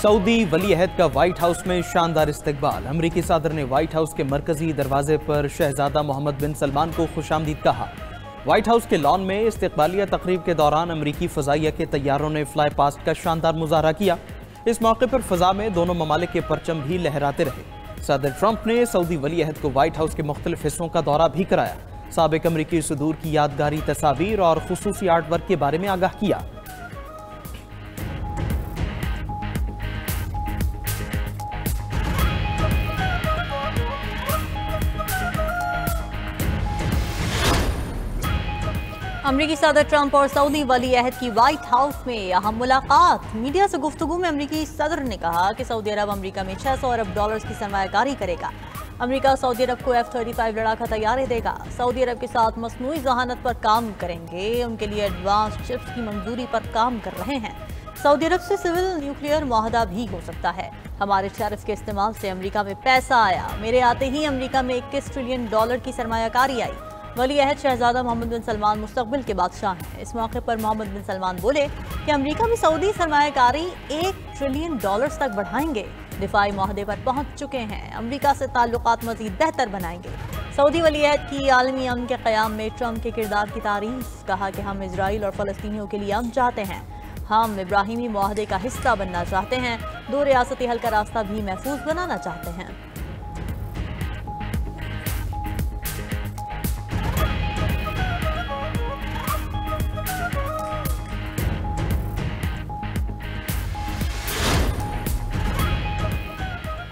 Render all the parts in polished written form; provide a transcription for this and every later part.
Saudi वली अहद का white house में शानदार इस्तकबाल। अमरीकी सदर ने व्हाइट हाउस के मरकजी दरवाजे पर शहजादा मोहम्मद बिन सलमान को खुशामदीद कहा। व्हाइट हाउस के लॉन में इस्तकबालिया तकरीब के दौरान अमरीकी फजाइया के तैयारों ने फ्लाई पास्ट का शानदार मुजाहरा किया। इस मौके पर फजा में दोनों ममालिक के परचम भी लहराते रहे। सदर ट्रंप ने सऊदी वली अहद को व्हाइट हाउस के मुख्तलिफ हिस्सों का दौरा भी कराया। साबिक अमरीकी सदूर की यादगारी तस्वीर और खुसूसी आर्ट वर्क के बारे में आगाह किया। अमरीकी सदर ट्रंप और सऊदी वली अहद की व्हाइट हाउस में अहम मुलाकात। मीडिया से गुफ्तगू में अमरीकी सदर ने कहा कि सऊदी अरब अमरीका में 600 अरब डॉलर्स की सरमायाकारी करेगा। अमरीका सऊदी अरब को F-35 लड़ाका तैयारे देगा। सऊदी अरब के साथ मसनूई जहानत पर काम करेंगे। उनके लिए एडवांस चिप्स की मंजूरी पर काम कर रहे हैं। सऊदी अरब से सिविल न्यूक्लियर मुआहदा भी हो सकता है। हमारे टैरिफ के इस्तेमाल से अमरीका में पैसा आया। मेरे आते ही अमरीका में 21 ट्रिलियन डॉलर की सरमायाकारी आई। वली अहद शहजादा मोहम्मद बिन सलमान मुस्तकबिल के बादशाह हैं। इस मौके पर मोहम्मद बिन सलमान बोले कि अमेरिका में सऊदी सरमायाकारी 1 ट्रिलियन डॉलर्स तक बढ़ाएंगे। दिफाई मुआहदे पर पहुंच चुके हैं। अमेरिका से ताल्लुकात मजीद बेहतर बनाएंगे। सऊदी वली अहद की आलमी अमन के क़याम में ट्रंप के किरदार की तारीफ। कहा कि हम इजराइल और फ़लस्तीनियों के लिए अमन चाहते हैं। हम इब्राहिमी मुआहदे का हिस्सा बनना चाहते हैं। 2 रियासती हल का रास्ता भी महफूज बनाना चाहते हैं।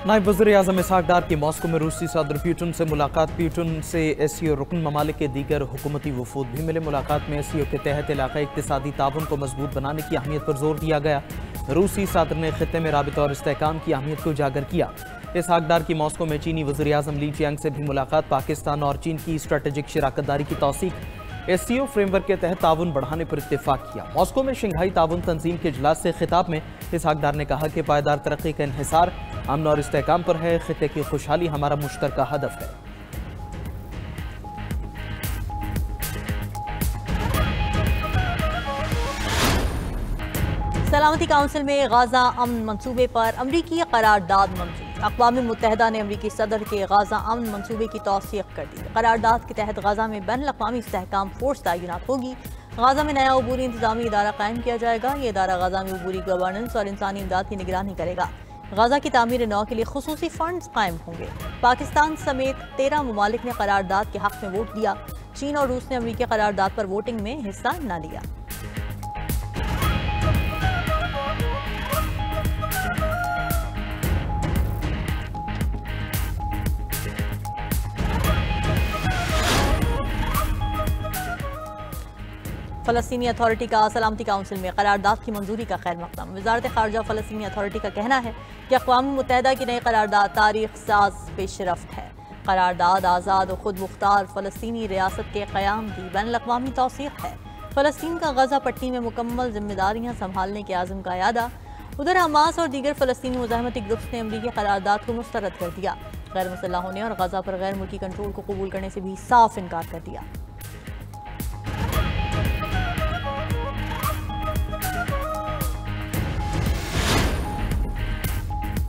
नायब वज़ीर-ए-आज़म इसहाक डार की मॉस्को में रूसी सदर पुतिन से मुलाकात। पुतिन से एससीओ रुकन ममालिक के दीगर हुकूमती वफूद भी मिले। मुलाकात में एससीओ के तहत इलाक़ाई इक़्तिसादी ताउन को मजबूत बनाने की अहमियत पर जोर दिया गया। रूसी सदर ने खित्ते में राबिता और इस्तेहकाम की अहमियत को उजागर किया। इसहाक डार की मॉस्को में चीनी वज़ीर-ए-आज़म ली चियांग से भी मुलाकात। पाकिस्तान और चीन की स्ट्रेटेजिक शराकतदारी की तौसीक। एससीओ फ्रेमवर्क के तहत ताउन बढ़ाने पर इत्तेफाक किया। मॉस्को में शंघाई ताउन तंजीम के इजलास से खिताब में इसहाक डार ने कहा कि पायदार तरक्की का इन्हिसार अमन और इस्तेहकाम पर है। खित्ते की खुशहाली हमारा मुश्तरका हदफ है। सलामती काउंसिल में गाजा अमन मंसूबे पर अमरीकी करारदाद मंजूर। अक़वाम मुत्तहिदा ने अमरीकी सदर के गाजा अमन मंसूबे की तौसीक़ कर दी। करारदाद के तहत गाजा में बैनुल-अक़वामी इस्तेहकाम फोर्स तैनात होगी। गाजा में नया अबूरी इंतजामी इदारा कायम किया जाएगा। ये इदारा गाजा में अबूरी गवर्नेंस और इंसानी इमदाद की निगरानी करेगा। गाजा की तामीर नौ के लिए खुसूसी फंड्स कायम होंगे। पाकिस्तान समेत 13 ममालिक ने करारदाद के हक़ में वोट दिया। चीन और रूस ने अमरीकी करारदाद पर वोटिंग में हिस्सा न लिया। फ़लस्तीनी अथॉरिटी का सलामती काउंसिल में करारदाद की मंजूरी का खैर मकदम। वज़ारत ख़ारजा फ़लस्तीनी अथॉरिटी का कहना है कि अक़वाम मुत्तहिदा की नई करारदाद तारीख़ साज़ पेशरफ्त है। करारदाद आज़ाद और खुद मुख्तार फ़लस्तीनी रियासत के क़याम की बैनुल-अक़वामी तौसीक़ है। फ़लस्तीन का गज़ा पट्टी में मुकम्मल जिम्मेदारियाँ संभालने के आज़म का यादा। उधर हमास और दीगर फ़लस्तीनी मुज़ाहमती ग्रुप्स ने अमरीकी करारदाद को मुस्तरद कर दिया। गैर मुसल्लह होने और गज़ा पर गैर मुल्की कंट्रोल को कबूल करने से भी साफ इनकार कर दिया।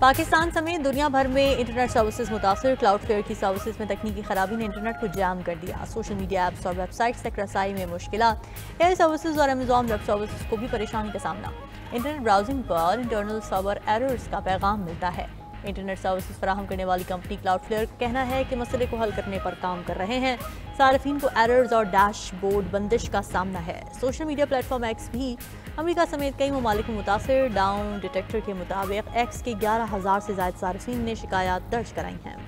पाकिस्तान समेत दुनिया भर में इंटरनेट सर्विसेज मुतासर। क्लाउडफ्लेयर की सर्विसेज में तकनीकी खराबी ने इंटरनेट को जाम कर दिया। सोशल मीडिया ऐप्स और वेबसाइट्स तक रसाई में मुश्किलात। एयर सर्विसेज और अमेज़ॉन वेब सर्विसेज को भी परेशानी का सामना। इंटरनेट ब्राउजिंग पर इंटरनल सर्वर एरर्स का पैगाम मिलता है। इंटरनेट सर्विसेज फराहम करने वाली कंपनी क्लाउडफ्लेयर का कहना है कि मसले को हल करने पर काम कर रहे हैं। सार्फिन को एरर्स और डैशबोर्ड बंदिश का सामना है। सोशल मीडिया प्लेटफॉर्म एक्स भी अमेरिका समेत कई ममालिक में मुतासिर। डाउन डिटेक्टर के मुताबिक एक्स के 11,000 से ज़ायद सार्फिन ने शिकायत दर्ज कराई हैं।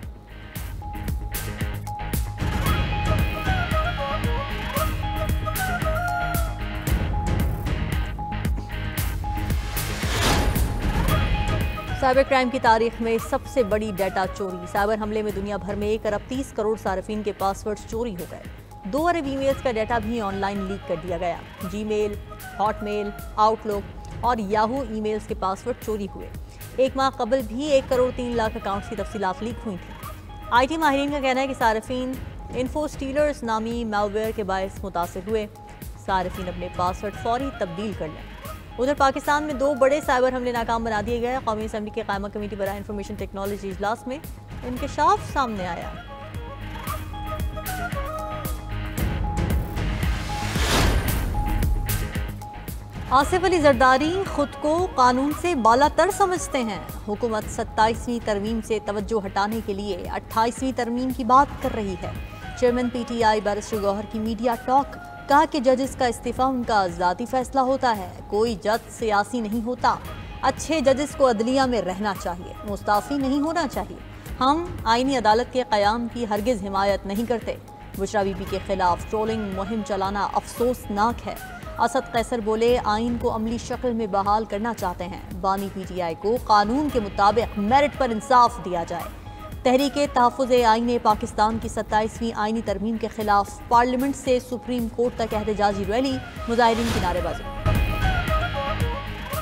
साइबर क्राइम की तारीख में सबसे बड़ी डाटा चोरी। साइबर हमले में दुनिया भर में 1 अरब 30 करोड़ सार्फिन के पासवर्ड्स चोरी हो गए। 2 अरब ईमेल्स का डाटा भी ऑनलाइन लीक कर दिया गया। जीमेल, हॉटमेल, आउटलुक और याहू ईमेल्स के पासवर्ड चोरी हुए। 1 माह कबल भी 1 करोड़ 3 लाख अकाउंट्स की तफसीलात लीक हुई थी। IT माहिरीन का कहना है कि सार्फिन इन्फोस्टीलर्स नामी मैलवेयर के बायस मुतासिर हुए। सार्फिन अपने पासवर्ड फौरी तब्दील कर लें। उधर पाकिस्तान में 2 बड़े साइबर हमले नाकाम बना दिए गए। कौमी असम्बली के कायमा कमेटी बराए इंफॉर्मेशन टेक्नोलॉजी इजलास में इंकशाफ सामने आया। आसिफ अली जरदारी खुद को कानून से बालातर समझते हैं। हुकूमत 27वीं तरमीम से तवज्जो हटाने के लिए 28वीं तरमीम की बात कर रही है। चेयरमैन PTI बैरिस्टर गौहर की मीडिया टॉक, कहा कि जजेस का इस्तीफा उनका ज़ाती फैसला होता है, कोई जज सियासी नहीं होता। अच्छे जजेस को अदलिया में रहना चाहिए, मुस्ताफ़ी नहीं होना चाहिए। हम आईनी अदालत के क़याम की हरगिज़ हिमायत नहीं करते। बुशरा बीबी के खिलाफ ट्रोलिंग मुहिम चलाना अफसोसनाक है। असद कैसर बोले, आइन को अमली शक्ल में बहाल करना चाहते हैं। बानी PTI को कानून के मुताबिक मेरिट पर इंसाफ दिया जाए। तहरीके तहफ़्फ़ुज़ आईन पाकिस्तान की 27वीं आईनी तरमीम के खिलाफ पार्लियामेंट से सुप्रीम कोर्ट तक एहतजाजी रैली, मुजाहिरीन की नारेबाजी।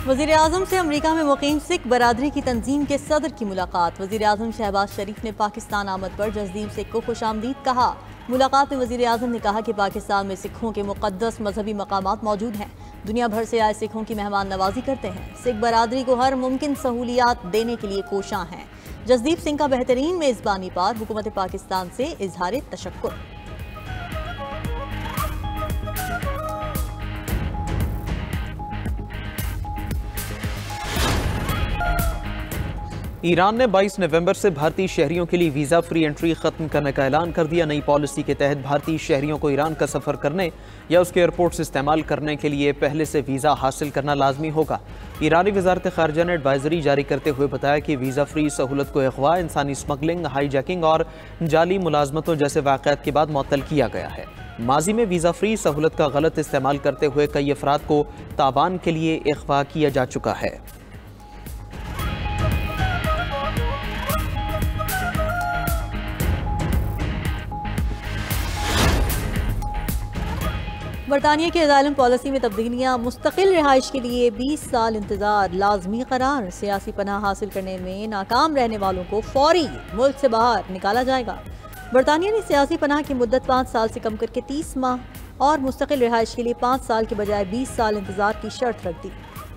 वज़ीर आज़म से अमरीका में मुक़ीम सिख बरादरी की तंजीम के सदर की मुलाकात। वज़ीर आज़म शहबाज शरीफ ने पाकिस्तान आमद पर जसदीप सिख को खुशामदीद कहा। मुलाकात में वज़ीर आज़म ने कहा कि पाकिस्तान में सिखों के मुक़द्दस मजहबी मकामात मौजूद हैं। दुनिया भर से आए सिखों की मेहमान नवाजी करते हैं। सिख बरादरी को हर मुमकिन सहूलियात देने के लिए कोशां हैं। जसदीप सिंह का बेहतरीन मेज़बानी पर हुकूमत पाकिस्तान से इजहार तशक्कुर। ईरान ने 22 नवंबर से भारतीय शहरियों के लिए वीज़ा फ्री एंट्री ख़त्म करने का ऐलान कर दिया। नई पॉलिसी के तहत भारतीय शहरियों को ईरान का सफ़र करने या उसके एयरपोर्ट्स इस्तेमाल करने के लिए पहले से वीज़ा हासिल करना लाजमी होगा। ईरानी वज़ारत ख़ारजा ने एडवाइजरी जारी करते हुए बताया कि वीज़ा फ्री सहूलत को अगवा, इंसानी स्मगलिंग, हाईजैकिंग और जाली मुलाजमतों जैसे वाक़यात के बाद मुअत्तल किया गया है। माजी में वीज़ा फ्री सहूलत का गलत इस्तेमाल करते हुए कई अफराद को तावान के लिए अगवा किया जा चुका है। बरतानिया की असाइलम पॉलिसी में तब्दीलियाँ, मुस्तकिल रिहाइश के लिए 20 साल इंतजार लाजमी करार। सियासी पनाह हासिल करने में नाकाम रहने वालों को फौरी मुल्क से बाहर निकाला जाएगा। बरतानिया ने सियासी पनाह की मुद्दत 5 साल से कम करके 30 माह और मुस्तकिल रिहाइश के लिए 5 साल के बजाय 20 साल इंतजार की शर्त रख दी।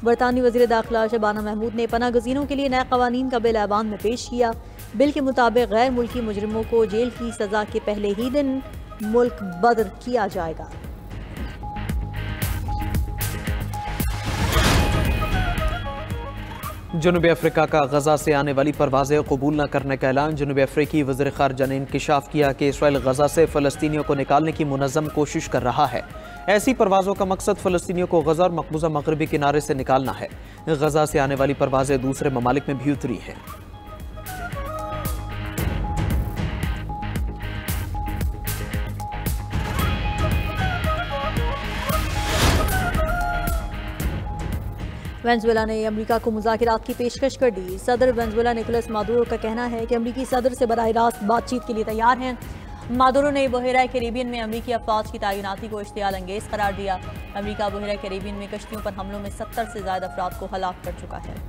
बरतानी वज़ीर दाखिला शबाना महमूद ने पनाह गज़ीनों के लिए नए क़वानीन का बिल ऐवान में पेश किया। बिल के मुताबिक गैर मुल्की मुजरिमों को जेल की सज़ा के पहले ही दिन मुल्क बदर किया जाएगा। जनूबी अफ्रीका का गजा से आने वाली परवाज़ें कबूल न करने का ऐलान। जनूबी अफ्रीकी वज़ीर ख़ारजा ने इंकशाफ किया कि इसराइल गजा से फ़लस्तीनियों को निकालने की मुनज़्ज़म कोशिश कर रहा है। ऐसी परवाज़ों का मकसद फ़लस्तीनियों को गजा और मकबूजा मगरबी किनारे से निकालना है। गजा से आने वाली परवाज़ें दूसरे ममालिक में भी उतरी हैं। वेनेजुएला ने अमेरिका को मुज़ाकिरात की पेशकश कर दी। सदर वेनेजुएला निकोलस मादुरो का कहना है कि अमेरिकी सदर से बराह रास्त बातचीत के लिए तैयार हैं। मादुरो ने बहरा कैरिबियन में अमेरिकी अफवाज की तैनाती को इश्तियाल अंगेज करार दिया। अमेरिका बहरा कैरिबियन में कश्तियों पर हमलों में 70 से ज़्यादा अफराद को हलाक कर चुका है।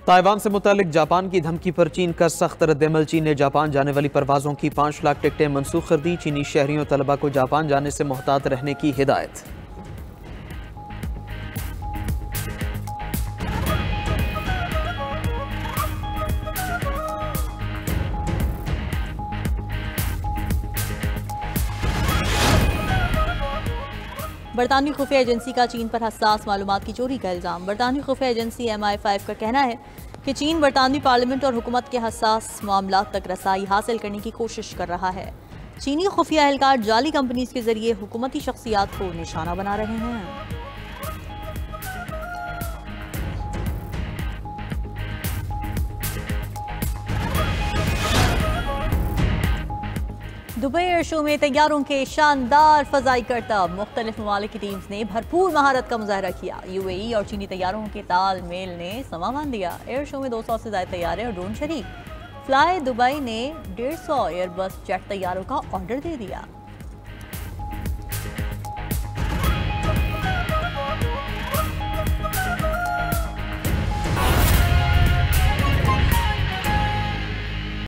ताइवान से मुतालिक जापान की धमकी पर चीन का सख्त रद्दअमल। चीन ने जापान जाने वाली परवाज़ों की 5 लाख टिकटें मनसूख कर दी। चीनी शहरियों तलबा को जापान जाने से मुहतात रहने की हिदायत। बरतानवी खुफिया एजेंसी का चीन पर हसास मालूमात की चोरी का इल्ज़ाम। बरतानवी खुफिया एजेंसी MI5 का कहना है कि चीन बरतानवी पार्लियामेंट और हुकूमत के हसास मामलात तक रसाई हासिल करने की कोशिश कर रहा है। चीनी खुफिया एहलकार जाली कंपनीज के जरिए हुकूमती शख्सियात को निशाना बना रहे हैं। दुबई एयर शो में तैयारों के शानदार फजाई करतब। मुख्तलिफ ममालिक की टीम्स ने भरपूर महारत का मुजाहरा किया। UAE और चीनी तैयारों के तालमेल ने समा बांध दिया। एयर शो में 200 से ज़्यादा तैयारे और ड्रोन शरीक। फ्लाई दुबई ने 150 एयरबस जेट तैयारों का ऑर्डर दे दिया।